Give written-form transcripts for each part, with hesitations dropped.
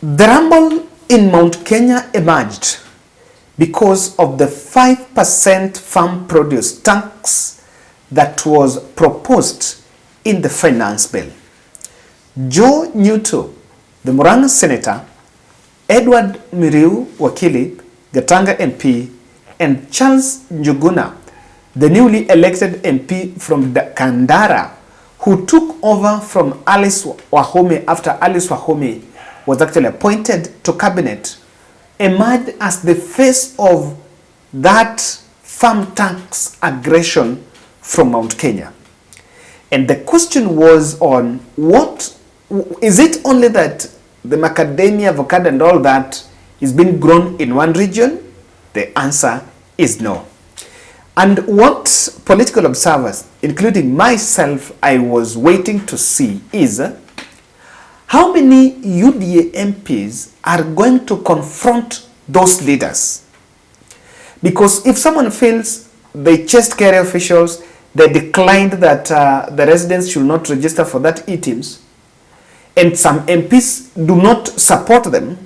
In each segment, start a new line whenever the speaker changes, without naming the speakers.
The rumble in Mount Kenya emerged because of the 5% farm produce tax that was proposed in the finance bill. Joe Ruto, the Murang'a senator, Edward Miriu Wakili, Gatanga MP, and Charles Njuguna, the newly elected MP from Kandara, who took over from Alice Wahome after Alice Wahome was actually appointed to cabinet, emerged as the face of that farm tax aggression from Mount Kenya. And the question was on what, is it only that the macadamia, avocado and all that is being grown in one region? The answer is no. And what political observers, including myself, I was waiting to see is how many UDA MPs are going to confront those leaders. Because if someone feels they chased carrier officials, they declined that the residents should not register for that e-teams, and some MPs do not support them,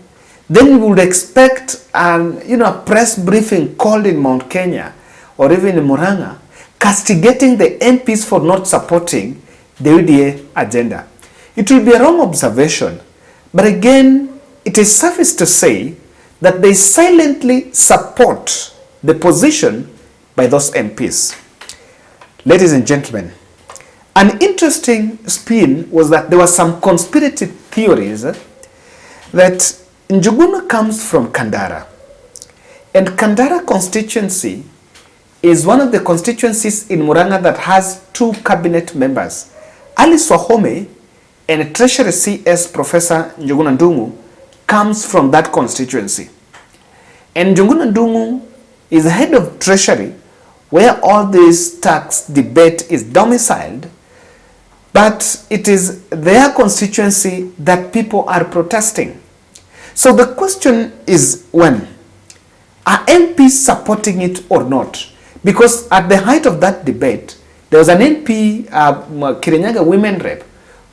then you would expect a press briefing called in Mount Kenya or even in Murang'a, castigating the MPs for not supporting the UDA agenda. It will be a wrong observation, but again, it is suffice to say that they silently support the position by those MPs. Ladies and gentlemen, an interesting spin was that there were some conspiracy theories that Njuguna comes from Kandara, and Kandara constituency is one of the constituencies in Murang'a that has 2 cabinet members, Alice Wahome and Treasury CS Professor Njuguna Ndung'u comes from that constituency. And Njuguna Ndung'u is head of Treasury, where all this tax debate is domiciled, but it is their constituency that people are protesting. So the question is, when are MPs supporting it or not? Because at the height of that debate, there was an MP, Kirinyaga women rep,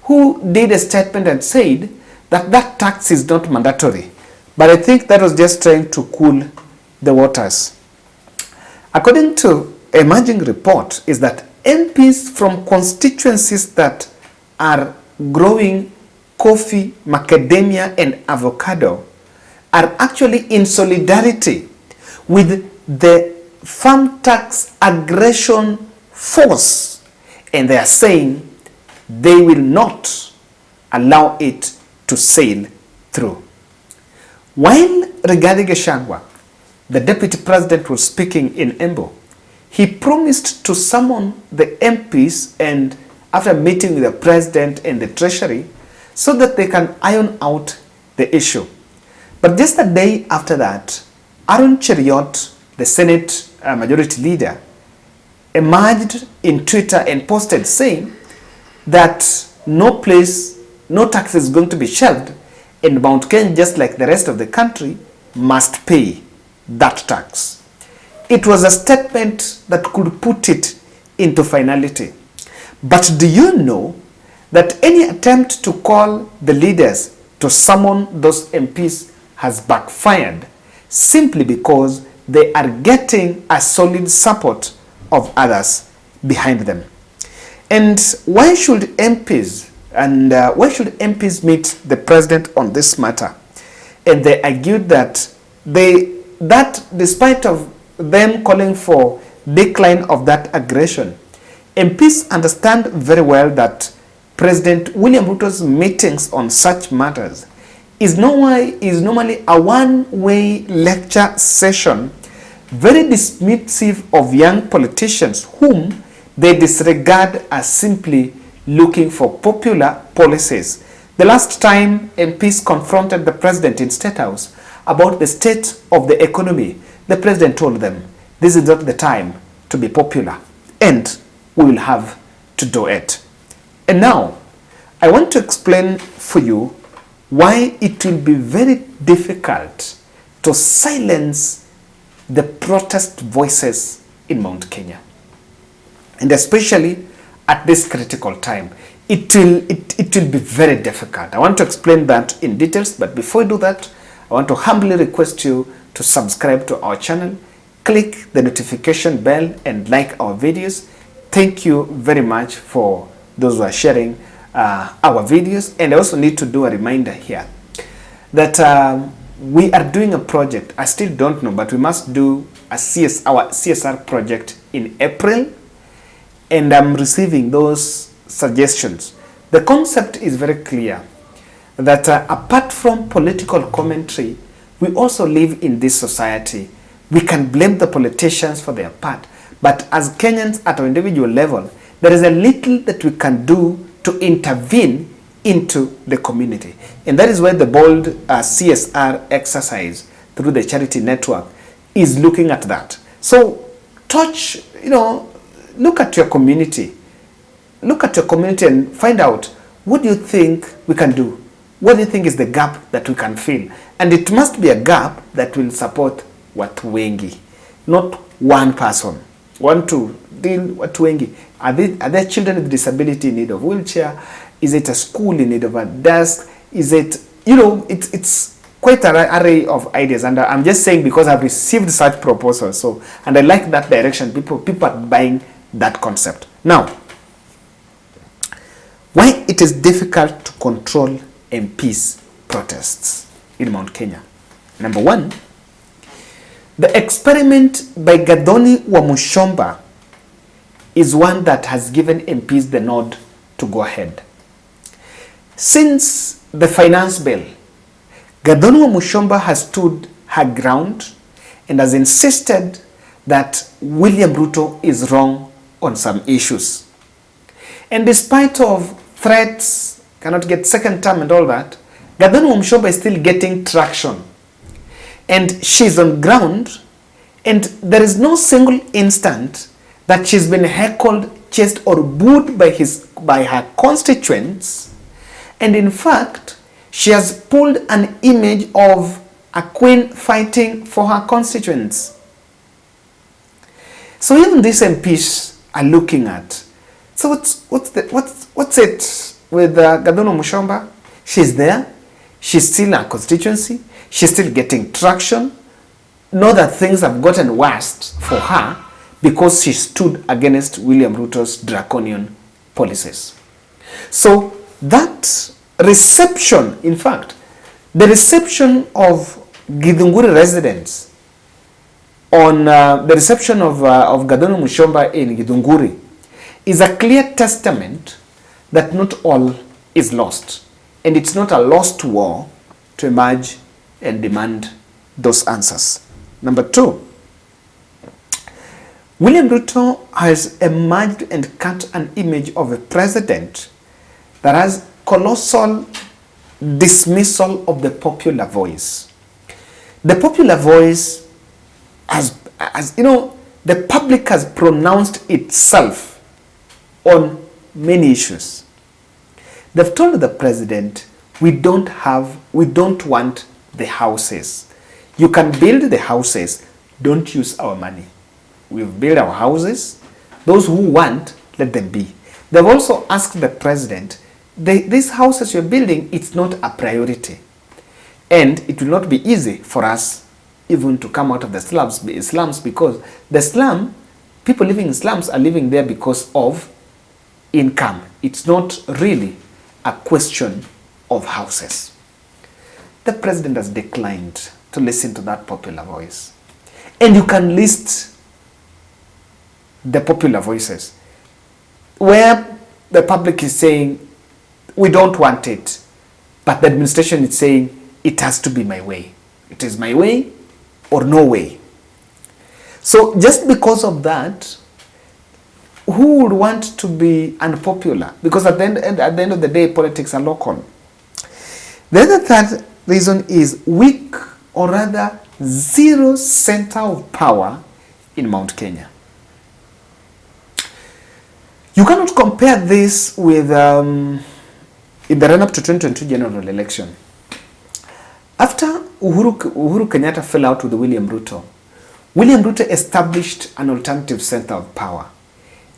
who did a statement and said that that tax is not mandatory. But I think that was just trying to cool the waters. According to emerging report is that MPs from constituencies that are growing coffee, macadamia and avocado are actually in solidarity with the farm tax aggression force, and they are saying they will not allow it to sail through. While Rigathi Gachagua, the deputy president, was speaking in Embu, he promised to summon the MPs and after meeting with the president and the treasury so that they can iron out the issue. But just a day after that, Aaron Cheriot, the Senate majority leader, emerged in Twitter and posted saying that no tax is going to be shelved, and Mount Kenya, just like the rest of the country, must pay that tax. It was a statement that could put it into finality. But do you know that any attempt to call the leaders to summon those MPs has backfired simply because they are getting a solid support of others behind them? And why should MPs meet the president on this matter? And they argued that despite of them calling for decline of that aggression, MPs understand very well that President William Ruto's meetings on such matters is normally a one-way lecture session, very dismissive of young politicians whom they disregard as simply looking for popular policies. The last time MPs confronted the president in State House about the state of the economy, the president told them, this is not the time to be popular, and we will have to do it. And now, I want to explain for you why it will be very difficult to silence the protest voices in Mount Kenya. And especially at this critical time. it will be very difficult. I want to explain that in details, but before I do that, I want to humbly request you to subscribe to our channel, click the notification bell, and like our videos. Thank you very much for those who are sharing our videos. And I also need to do a reminder here that we are doing a project. I still don't know, but we must do our CSR project in April, and I'm receiving those suggestions. The concept is very clear that apart from political commentary, we also live in this society. We can blame the politicians for their part, but as Kenyans at our individual level, there is a little that we can do to intervene into the community. And that is where the bold CSR exercise through the charity network is looking at that. So touch, look at your community. Look at your community and find out, what do you think we can do? What do you think is the gap that we can fill? And it must be a gap that will support watu wengi, not one person. Want to deal watu wengi. Are there children with disability in need of wheelchair? Is it a school in need of a desk? Is it, it's quite an array of ideas. And I'm just saying because I've received such proposals. So, and I like that direction. People are buying that concept. Now, why it is difficult to control MPs' protests in Mount Kenya? Number one, the experiment by Gathoni Wamuchomba is one that has given MPs the nod to go ahead. Since the finance bill, Gathoni Wamuchomba has stood her ground and has insisted that William Ruto is wrong on some issues. And despite of threats, cannot get second term and all that, Gathoni Wamuchomba is still getting traction. And she's on ground, and there is no single instant that she's been heckled, chased, or booed by her constituents. And in fact, she has pulled an image of a queen fighting for her constituents. So even these MPs are looking at. So what's it with Gathoni Wamuchomba? She's there. She's still in her constituency. She's still getting traction. Know that things have gotten worse for her because she stood against William Ruto's draconian policies. So that reception, in fact, the reception of Githunguri residents on the reception of Gathoni Wamuchomba in Githunguri is a clear testament that not all is lost. And it's not a lost war to emerge and demand those answers. Number two, William Ruto has emerged and cut an image of a president that has colossal dismissal of the popular voice. The popular voice has the public has pronounced itself on many issues. They've told the president, we don't want the houses. You can build the houses, don't use our money. We've built our houses. Those who want, let them be. They've also asked the president, these houses you're building, it's not a priority. And it will not be easy for us even to come out of the slums because people living in slums are living there because of income. It's not really a question of houses. The president has declined to listen to that popular voice. And you can list the popular voices where the public is saying, we don't want it, but the administration is saying, it has to be my way. It is my way or no way. So just because of that, who would want to be unpopular? Because at the end of the day, politics are local. The other third reason is weak, or rather zero center of power in Mount Kenya. You cannot compare this with in the run-up to 2022 general election. After Uhuru Kenyatta fell out with William Ruto established an alternative center of power.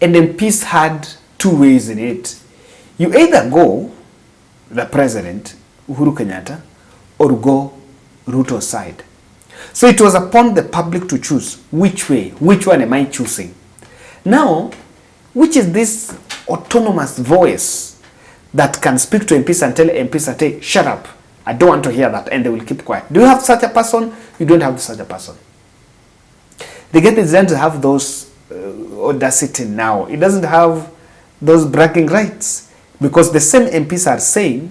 And MPs had two ways in it. You either go the president, Uhuru Kenyatta, or go Ruto's side. So it was upon the public to choose which way, which one am I choosing. Now, which is this autonomous voice that can speak to MPs and tell MPs, hey, shut up, I don't want to hear that, and they will keep quiet. Do you have such a person? You don't have such a person. The Gate doesn't have those audacity now. It doesn't have those bragging rights, because the same MPs are saying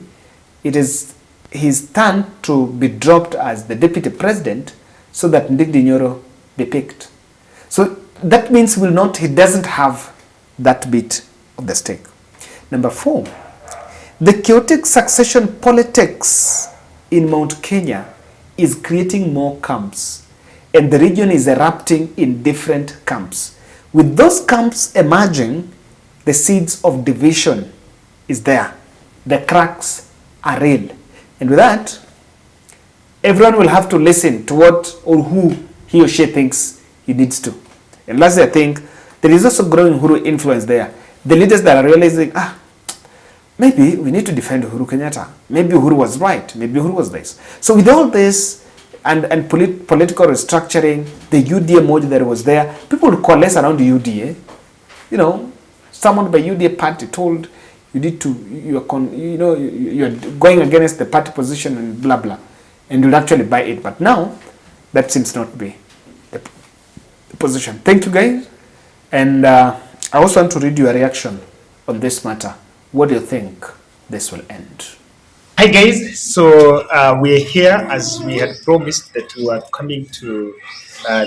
it is his turn to be dropped as the deputy president so that Ndindi Nyoro be picked. So that means he doesn't have that bit of the stake. Number 4, the chaotic succession politics in Mount Kenya is creating more camps, and the region is erupting in different camps. With those camps emerging, the seeds of division is there. The cracks are real. And with that, everyone will have to listen to what or who he or she thinks he needs to. And lastly, I think there is also growing Uhuru influence there. The leaders that are realizing, maybe we need to defend Uhuru Kenyatta. Maybe Uhuru was right. Maybe Uhuru was this. So with all this and political restructuring, the UDA mode that was there, people would coalesce around the UDA. You know, someone by UDA party told you need to, you're going against the party position and blah blah, and you'll actually buy it. But now that seems not to be the position. Thank you guys, and I also want to read your reaction on this matter. What do you think this will end?
Hi guys, so we're here as we had promised that we were coming to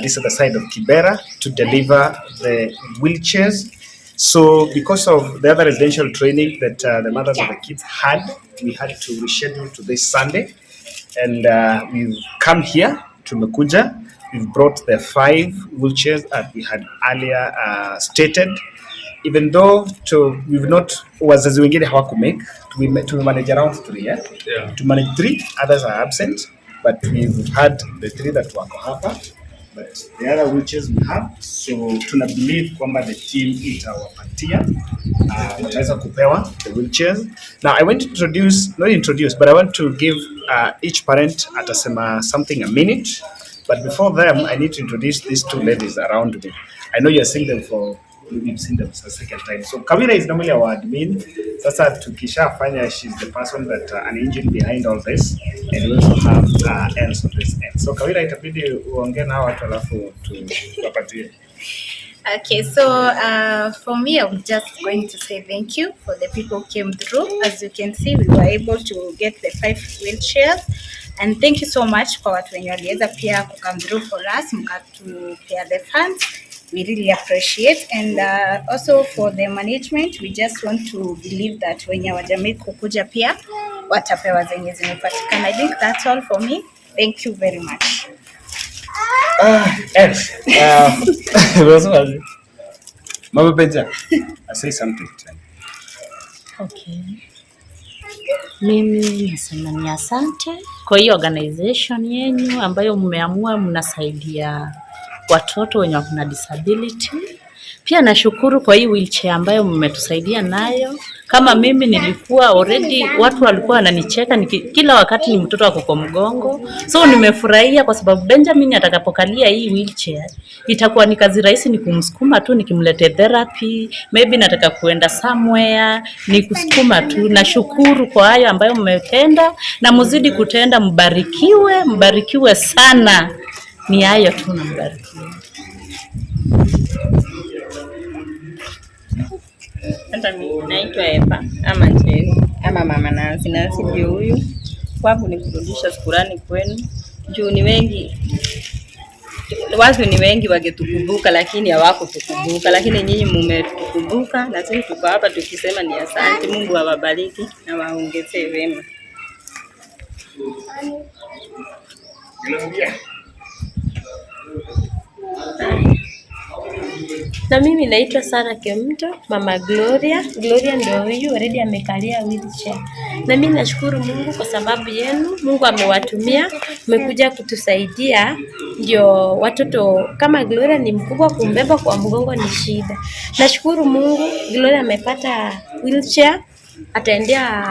this other side of Kibera to deliver the wheelchairs. So because of the other residential training that the mothers of the kids had, we had to reschedule to this Sunday, and we've come here to Mekuja. We've brought the 5 wheelchairs that we had earlier stated. Even though we've not, wazazi wengine hawakumake, we manage around 3, yeah? To manage 3, others are absent, but we've had the 3 that wako hapa, but the other wheelchairs we have. So tuna believe kwamba the team itawapatia wataweza kupewa the wheelchairs. Now I want to not introduce, but I want to give each parent atasema something a minute. But before them, I need to introduce these 2 ladies around me. I know you're seeing them we've seen them for a second time. So Kawira is normally our admin. Sasa tukishafanya, she's the person that an engine behind all this, and we also have else on this end. So Kawira, itabidi uongee na watu alafu tuwapatie.
Okay, so for me, I'm just going to say thank you for the people who came through. As you can see, we were able to get the 5 wheelchairs, and thank you so much for watu wenye waliweza pia come through for us, mkatupea the funds. We really appreciate, and also for the management, we just want to believe that wenye wajamii kukuja pia watapewa zenye zimepatikana. I think that's all for me. Thank you very much.
Mama Benja, I say something.
Okay. Mimi nasema ni asante kwa hiyo organization yenu ambayo mmeamua mnasaidia watoto wenye wana disability. Pia nashukuru kwa hii wheelchair ambayo mmetusaidia nayo. Kama mimi nilikuwa already, watu walikuwa wananicheka kila wakati ni mtoto wako kwa mgongo. So nimefurahia kwa sababu Benjamin atakapokalia hii wheelchair itakuwa ni kazi rahisi, ni kumsukuma tu, nikimlete therapy, maybe nataka kuenda somewhere, ni kusukuma tu. Nashukuru kwa hayo ambayo mmetenda, na mzidi kutenda. Mbarikiwe sana. Ni hayo tu, na mbarikiwe.
Hata mimi naitwa Eva ama Njeri ama Mama Nancy. Nancy ndio huyu. Kwangu ni kurudisha shukrani kwenu. Juu ni wengi, watu ni wengi wangetukumbuka lakini hawakutukumbuka, lakini nyinyi mmetukumbuka, na sisi tuko hapa tukisema ni asante. Mungu awabariki na waongezee wema.
Na mimi naitwa Sara Kemto, Mama Gloria. Gloria ndio huyu already amekalia wheelchair. Na mimi nashukuru Mungu kwa sababu yenu. Mungu amewatumia, mmekuja kutusaidia. Ndio watoto kama Gloria ni mkubwa, kumbeba kwa mgongo ni shida. Nashukuru Mungu, Gloria amepata wheelchair ataendea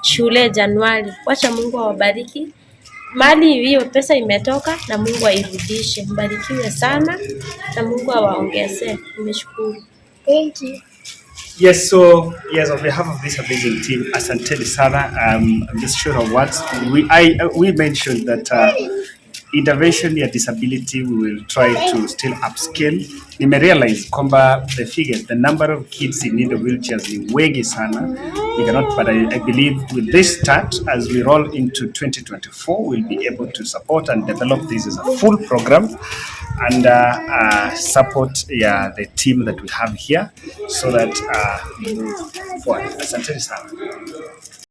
shule Januari. Wacha Mungu awabariki. Mali hiyo pesa imetoka na Mungu airudishe. Mbarikiwe sana na Mungu awaongezee. Nimeshukuru. Thank you.
Yes, so yes, on behalf of this amazing team, asanteni sana. I'm just short of words. We mentioned that intervention ya disability we will try to still upscale. Nimerealize kwamba the number of kids in need of wheelchairs ni wengi sana. We cannot, but I believe with this start, as we roll into 2024, we'll be able to support and develop this as a full program and support the team that we have here so that we move forward. Asante sana.